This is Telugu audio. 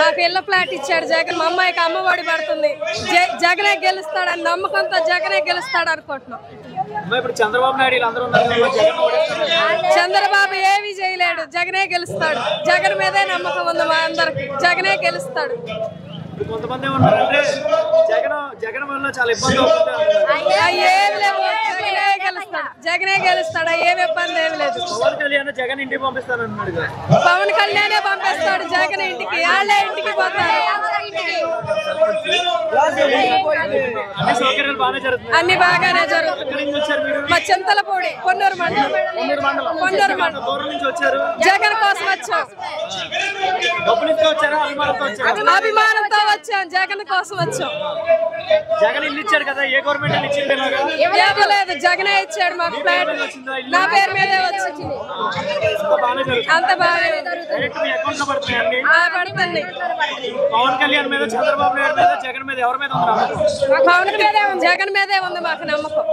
మాకు ఇళ్ల ఫ్లాట్ ఇచ్చాడు జగన్. మా అమ్మాయికి అమ్మఒడి పడుతుంది. జగనే గెలుస్తాడని నమ్మకంతో జగనే గెలుస్తాడు అనుకుంటున్నాం. చంద్రబాబు ఏమీ చేయలేడు, జగనే గెలుస్తాడు. జగన్ మీదే నమ్మకం ఉంది మా అందరికి, జగనే గెలుస్తాడు. కొంతమంది ఏమంటారంటే జగన్ వల్ల చాలా ఇబ్బంది అవుతుంది. జగనే గెలుస్తాడు, ఏమి ఇబ్బంది ఏమి లేదు. పవన్ కళ్యాణ్ జగన్ ఇంటికి పంపిస్తానన్నాడు. పవన్ కళ్యాణే పంపిస్తాడు జగన్ ఇంటికి, వాళ్ళే ఇంటికి పోతారు. అన్ని బాగానే జరుగుతుంది. మా చింతలపూడి కొన్నూరు మండలం జగన్ కోసం వచ్చాం. అభిమానంతో వచ్చాం, జగన్ కోసం వచ్చాం. జగన్ ఇల్లు ఇచ్చాడు కదా, ఏ గవర్నమెంట్ ఇచ్చింది? ఇవ్వలేదు, జగనే ఇచ్చాడు మాకు ఫ్లాట్. నా పేరు మీదే వచ్చింది. అంత బాగా పడుతుంది. పవన్ కళ్యాణ్ మీద, చంద్రబాబు నాయుడు మీద, జగన్ మీద ఎవరి మీద ఉంది? పవన్ జగన్ మీదే ఉంది మాకు నమ్మకం.